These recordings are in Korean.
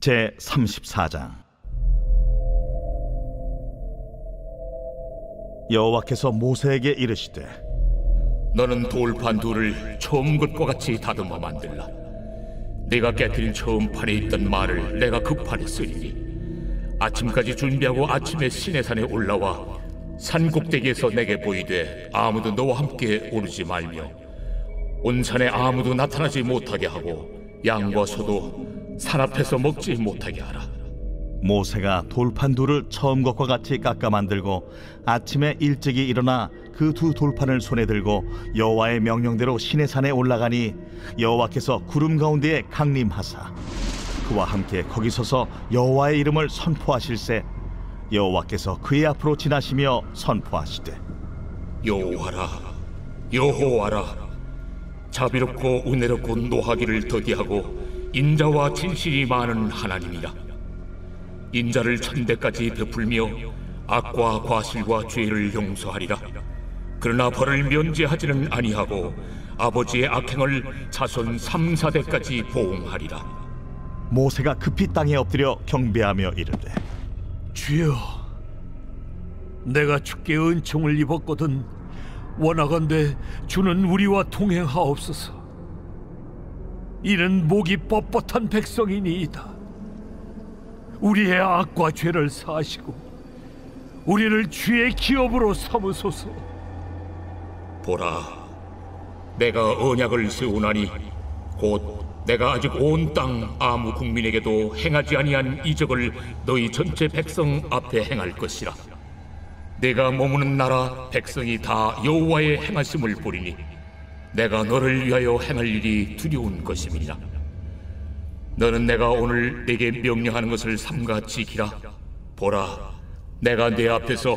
제 34장. 여호와께서 모세에게 이르시되 너는 돌판 둘을 처음 것과 같이 다듬어 만들라. 네가 깨뜨린 처음 판에 있던 말을 내가 그 판에 쓰리니 아침까지 준비하고 아침에 시내산에 올라와 산 꼭대기에서 내게 보이되 아무도 너와 함께 오르지 말며 온 산에 아무도 나타나지 못하게 하고 양과 소도 산 앞에서 먹지 못하게 하라. 모세가 돌판 둘을 처음 것과 같이 깎아 만들고 아침에 일찍이 일어나 그 두 돌판을 손에 들고 여호와의 명령대로 시내산에 올라가니 여호와께서 구름 가운데에 강림하사 그와 함께 거기 서서 여호와의 이름을 선포하실세 여호와께서 그의 앞으로 지나시며 선포하시되 여호와라 여호와라 자비롭고 은혜롭고 노하기를 더디하고 인자와 진실이 많은 하나님이라. 인자를 천대까지 베풀며 악과 과실과 죄를 용서하리라. 그러나 벌을 면제하지는 아니하고 아버지의 악행을 자손 3, 4대까지 보응하리라. 모세가 급히 땅에 엎드려 경배하며 이르되 주여, 내가 주께 은총을 입었거든 원하건대 주는 우리와 동행하옵소서. 이는 목이 뻣뻣한 백성이니이다. 우리의 악과 죄를 사하시고 우리를 주의 기업으로 삼으소서. 보라, 내가 언약을 세우나니 곧 내가 아직 온 땅 아무 국민에게도 행하지 아니한 이적을 너희 전체 백성 앞에 행할 것이라. 내가 머무는 나라 백성이 다 여호와의 행하심을 보리니 내가 너를 위하여 행할 일이 두려운 것임이니라. 너는 내가 오늘 네게 명령하는 것을 삼가 지키라. 보라, 내가 네 앞에서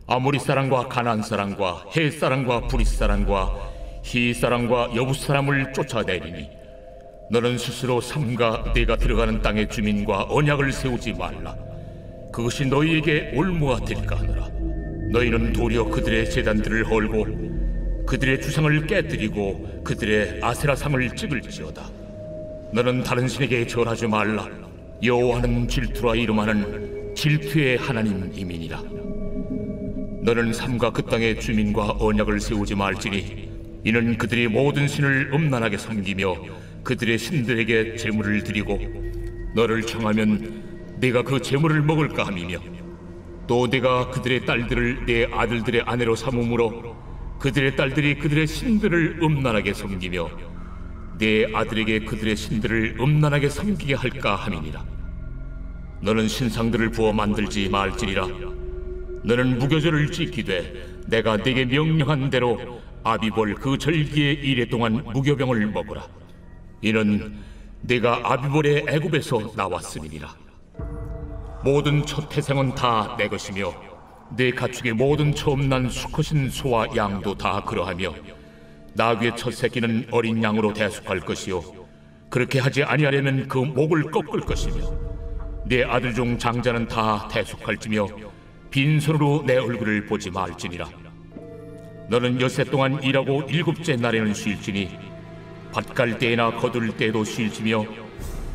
아모리 사람과 가나안 사람과 헷 사람과 브릿 사람과 히 사람과 여부 사람을 쫓아내리니 너는 스스로 삼가 네가 들어가는 땅의 주민과 언약을 세우지 말라. 그것이 너희에게 올무가 될까 하노라. 너희는 도리어 그들의 제단들을 헐고 그들의 주상을 깨뜨리고 그들의 아세라상을 찍을지어다. 너는 다른 신에게 절하지 말라. 여호와는 질투라 이름하는 질투의 하나님이니라. 너는 삼가 그 땅의 주민과 언약을 세우지 말지니 이는 그들이 모든 신을 음란하게 섬기며 그들의 신들에게 제물을 드리고 너를 청하면 네가 그 제물을 먹을까 함이며 또 네가 그들의 딸들을 네 아들들의 아내로 삼음으로 그들의 딸들이 그들의 신들을 음란하게 섬기며 네 아들에게 그들의 신들을 음란하게 섬기게 할까 함이니라. 너는 신상들을 부어 만들지 말지니라. 너는 무교절을 지키되 내가 네게 명령한 대로 아비볼 그 절기의 이래 동안 무교병을 먹으라. 이는 네가 아비볼의 애굽에서 나왔음이니라. 모든 첫 태생은 다 내 것이며 네 가축의 모든 처음 난 수컷인 소와 양도 다 그러하며 나귀의 첫 새끼는 어린 양으로 대속할 것이요 그렇게 하지 아니하려면 그 목을 꺾을 것이며 네 아들 중 장자는 다 대속할지며 빈손으로 내 얼굴을 보지 말지니라. 너는 엿새 동안 일하고 일곱째 날에는 쉴지니 밭갈 때나 거둘 때도 쉴지며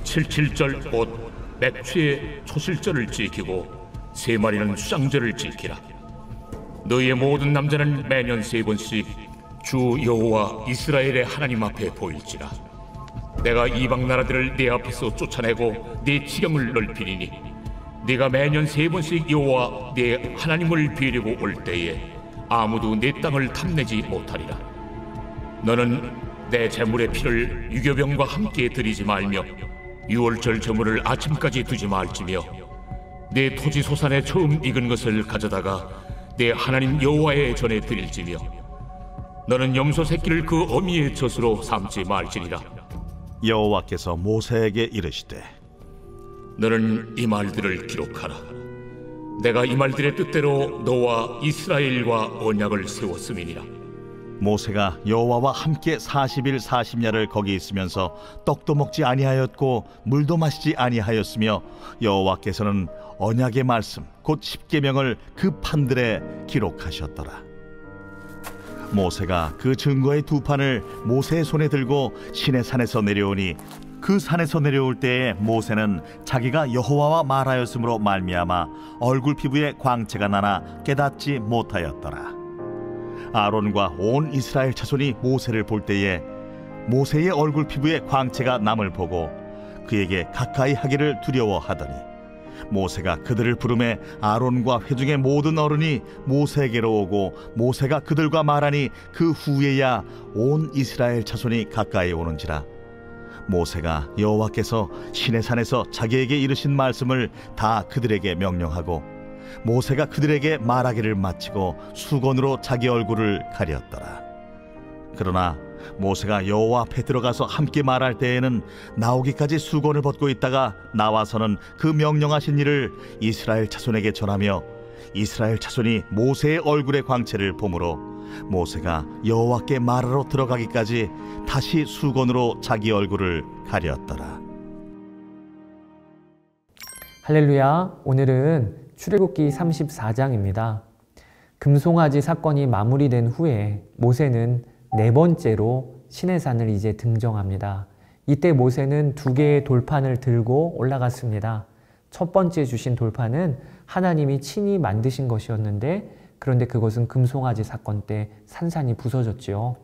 칠칠절 곧 맥추의 초실절을 지키고 세 마리는 수장절을 지키라. 너희의 모든 남자는 매년 3번씩 주 여호와 이스라엘의 하나님 앞에 보일지라. 내가 이방 나라들을 네 앞에서 쫓아내고 네 지경을 넓히리니 네가 매년 3번씩 여호와 네 하나님을 비우려고 올 때에 아무도 네 땅을 탐내지 못하리라. 너는 내 제물의 피를 유교병과 함께 드리지 말며 유월절 제물을 아침까지 두지 말지며 내 토지 소산에 처음 익은 것을 가져다가 내 하나님 여호와의 전에 드릴지며 너는 염소 새끼를 그 어미의 젖으로 삼지 말지니라. 여호와께서 모세에게 이르시되 너는 이 말들을 기록하라. 내가 이 말들의 뜻대로 너와 이스라엘과 언약을 세웠음이니라. 모세가 여호와와 함께 40일 40야를 거기 있으면서 떡도 먹지 아니하였고 물도 마시지 아니하였으며 여호와께서는 언약의 말씀 곧 십계명을 그 판들에 기록하셨더라. 모세가 그 증거의 두 판을 모세의 손에 들고 시내산에서 내려오니 그 산에서 내려올 때에 모세는 자기가 여호와와 말하였으므로 말미암아 얼굴 피부에 광채가 나나 깨닫지 못하였더라. 아론과 온 이스라엘 자손이 모세를 볼 때에 모세의 얼굴 피부에 광채가 남을 보고 그에게 가까이 하기를 두려워하더니 모세가 그들을 부르매 아론과 회중의 모든 어른이 모세에게로 오고 모세가 그들과 말하니 그 후에야 온 이스라엘 자손이 가까이 오는지라. 모세가 여호와께서 시내산에서 자기에게 이르신 말씀을 다 그들에게 명령하고 모세가 그들에게 말하기를 마치고 수건으로 자기 얼굴을 가렸더라. 그러나 모세가 여호와 앞에 들어가서 함께 말할 때에는 나오기까지 수건을 벗고 있다가 나와서는 그 명령하신 일을 이스라엘 자손에게 전하며 이스라엘 자손이 모세의 얼굴의 광채를 보므로 모세가 여호와께 말하러 들어가기까지 다시 수건으로 자기 얼굴을 가렸더라. 할렐루야. 오늘은 출애굽기 34장입니다. 금송아지 사건이 마무리된 후에 모세는 네 번째로 시내산을 이제 등정합니다. 이때 모세는 두 개의 돌판을 들고 올라갔습니다. 첫 번째 주신 돌판은 하나님이 친히 만드신 것이었는데 그런데 그것은 금송아지 사건 때 산산이 부서졌지요.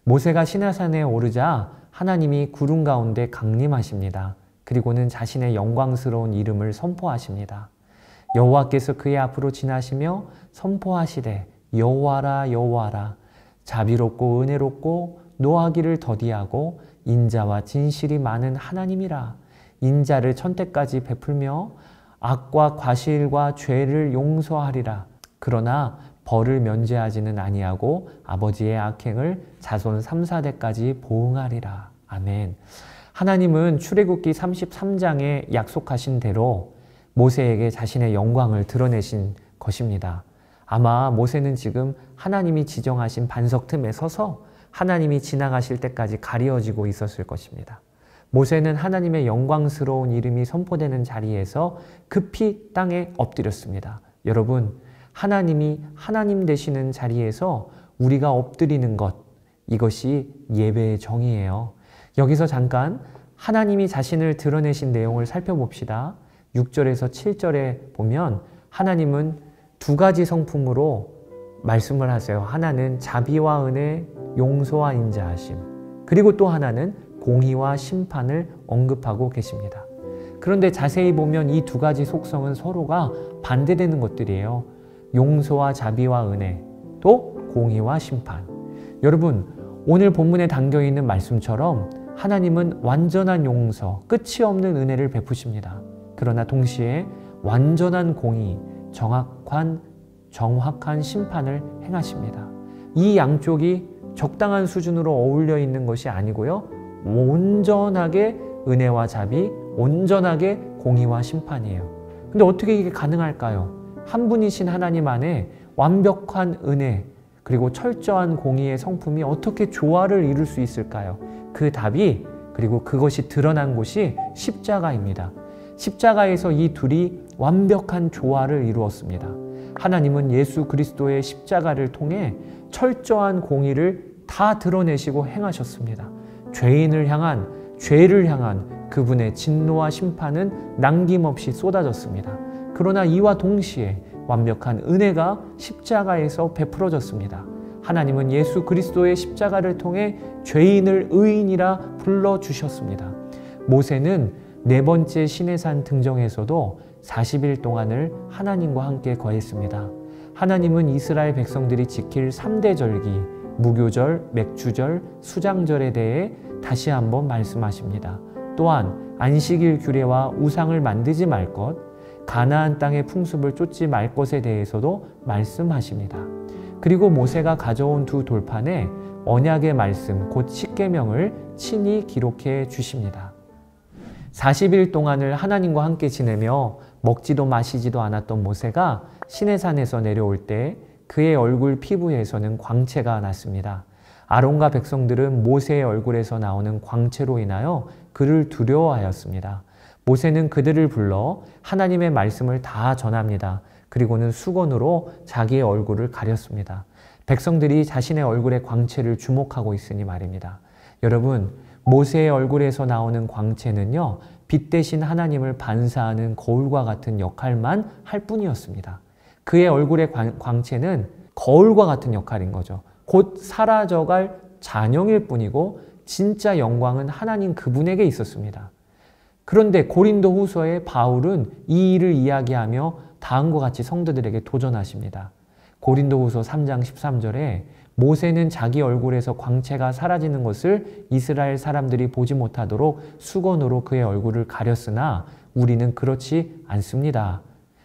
모세가 시내산에 오르자 하나님이 구름 가운데 강림하십니다. 그리고는 자신의 영광스러운 이름을 선포하십니다. 여호와께서 그의 앞으로 지나시며 선포하시되 여호와라 여호와라 자비롭고 은혜롭고 노하기를 더디하고 인자와 진실이 많은 하나님이라. 인자를 천대까지 베풀며 악과 과실과 죄를 용서하리라. 그러나 벌을 면제하지는 아니하고 아버지의 악행을 자손 3, 4대까지 보응하리라. 아멘. 하나님은 출애굽기 33장에 약속하신 대로 모세에게 자신의 영광을 드러내신 것입니다. 아마 모세는 지금 하나님이 지정하신 반석 틈에 서서 하나님이 지나가실 때까지 가려지고 있었을 것입니다. 모세는 하나님의 영광스러운 이름이 선포되는 자리에서 급히 땅에 엎드렸습니다. 여러분, 하나님이 하나님 되시는 자리에서 우리가 엎드리는 것, 이것이 예배의 정의예요. 여기서 잠깐 하나님이 자신을 드러내신 내용을 살펴봅시다. 6절에서 7절에 보면 하나님은 두 가지 성품으로 말씀을 하세요. 하나는 자비와 은혜, 용서와 인자하심. 그리고 또 하나는 공의와 심판을 언급하고 계십니다. 그런데 자세히 보면 이 두 가지 속성은 서로가 반대되는 것들이에요. 용서와 자비와 은혜, 또 공의와 심판. 여러분, 오늘 본문에 담겨있는 말씀처럼 하나님은 완전한 용서, 끝이 없는 은혜를 베푸십니다. 그러나 동시에 완전한 공의, 정확한 심판을 행하십니다. 이 양쪽이 적당한 수준으로 어울려 있는 것이 아니고요. 온전하게 은혜와 자비, 온전하게 공의와 심판이에요. 근데 어떻게 이게 가능할까요? 한 분이신 하나님 안에 완벽한 은혜 그리고 철저한 공의의 성품이 어떻게 조화를 이룰 수 있을까요? 그 답이 그리고 그것이 드러난 곳이 십자가입니다. 십자가에서 이 둘이 완벽한 조화를 이루었습니다. 하나님은 예수 그리스도의 십자가를 통해 철저한 공의를 다 드러내시고 행하셨습니다. 죄를 향한 그분의 진노와 심판은 남김없이 쏟아졌습니다. 그러나 이와 동시에 완벽한 은혜가 십자가에서 베풀어졌습니다. 하나님은 예수 그리스도의 십자가를 통해 죄인을 의인이라 불러주셨습니다. 모세는 네 번째 시내산 등정에서도 40일 동안을 하나님과 함께 거했습니다. 하나님은 이스라엘 백성들이 지킬 3대 절기, 무교절, 맥주절, 수장절에 대해 다시 한번 말씀하십니다. 또한 안식일 규례와 우상을 만들지 말 것, 가나안 땅의 풍습을 쫓지 말 것에 대해서도 말씀하십니다. 그리고 모세가 가져온 두 돌판에 언약의 말씀, 곧 십계명을 친히 기록해 주십니다. 40일 동안을 하나님과 함께 지내며 먹지도 마시지도 않았던 모세가 시내산에서 내려올 때 그의 얼굴 피부에서는 광채가 났습니다. 아론과 백성들은 모세의 얼굴에서 나오는 광채로 인하여 그를 두려워하였습니다. 모세는 그들을 불러 하나님의 말씀을 다 전합니다. 그리고는 수건으로 자기의 얼굴을 가렸습니다. 백성들이 자신의 얼굴의 광채를 주목하고 있으니 말입니다. 여러분, 모세의 얼굴에서 나오는 광채는요, 빛 대신 하나님을 반사하는 거울과 같은 역할만 할 뿐이었습니다. 그의 얼굴의 광채는 거울과 같은 역할인 거죠. 곧 사라져갈 잔영일 뿐이고 진짜 영광은 하나님 그분에게 있었습니다. 그런데 고린도 후서에 바울은 이 일을 이야기하며 다음과 같이 성도들에게 도전하십니다. 고린도 후서 3장 13절에 모세는 자기 얼굴에서 광채가 사라지는 것을 이스라엘 사람들이 보지 못하도록 수건으로 그의 얼굴을 가렸으나 우리는 그렇지 않습니다.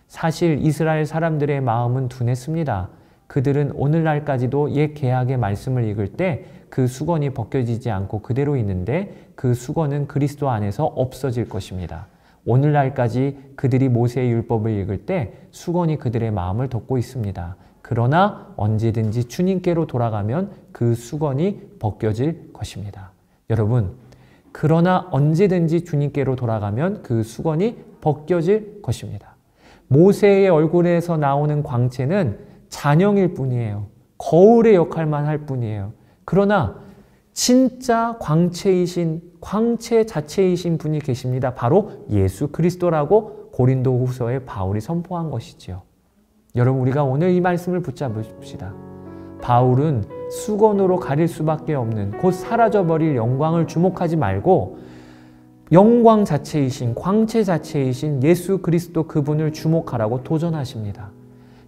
사실 이스라엘 사람들의 마음은 둔했습니다. 그들은 오늘날까지도 옛 계약의 말씀을 읽을 때 그 수건이 벗겨지지 않고 그대로 있는데 그 수건은 그리스도 안에서 없어질 것입니다. 오늘날까지 그들이 모세의 율법을 읽을 때 수건이 그들의 마음을 덮고 있습니다. 그러나 언제든지 주님께로 돌아가면 그 수건이 벗겨질 것입니다. 여러분, 그러나 언제든지 주님께로 돌아가면 그 수건이 벗겨질 것입니다. 모세의 얼굴에서 나오는 광채는 잔영일 뿐이에요. 거울의 역할만 할 뿐이에요. 그러나 진짜 광채이신, 광채 자체이신 분이 계십니다. 바로 예수 그리스도라고 고린도 후서에 바울이 선포한 것이지요. 여러분, 우리가 오늘 이 말씀을 붙잡읍시다. 바울은 수건으로 가릴 수밖에 없는 곧 사라져버릴 영광을 주목하지 말고 영광 자체이신, 광채 자체이신 예수 그리스도 그분을 주목하라고 도전하십니다.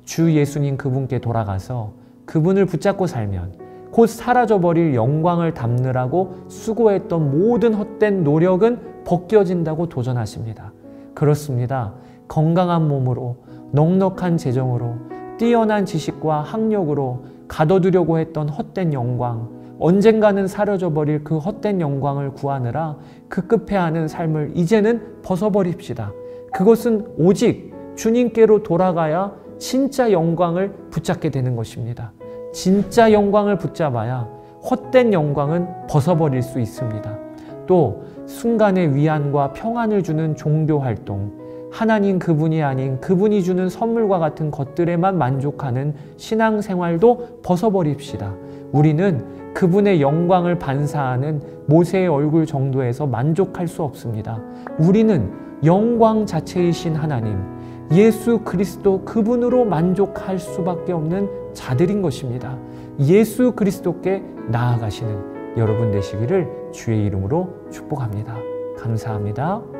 주 예수님 그분께 돌아가서 그분을 붙잡고 살면 곧 사라져버릴 영광을 담느라고 수고했던 모든 헛된 노력은 벗겨진다고 도전하십니다. 그렇습니다. 건강한 몸으로, 넉넉한 재정으로, 뛰어난 지식과 학력으로 가둬두려고 했던 헛된 영광, 언젠가는 사라져버릴 그 헛된 영광을 구하느라 급급해하는 삶을 이제는 벗어버립시다. 그것은 오직 주님께로 돌아가야 진짜 영광을 붙잡게 되는 것입니다. 진짜 영광을 붙잡아야 헛된 영광은 벗어버릴 수 있습니다. 또 순간의 위안과 평안을 주는 종교 활동, 하나님 그분이 아닌 그분이 주는 선물과 같은 것들에만 만족하는 신앙생활도 벗어버립시다. 우리는 그분의 영광을 반사하는 모세의 얼굴 정도에서 만족할 수 없습니다. 우리는 영광 자체이신 하나님, 예수 그리스도 그분으로 만족할 수밖에 없는 자들인 것입니다. 예수 그리스도께 나아가시는 여러분 되시기를 주의 이름으로 축복합니다. 감사합니다.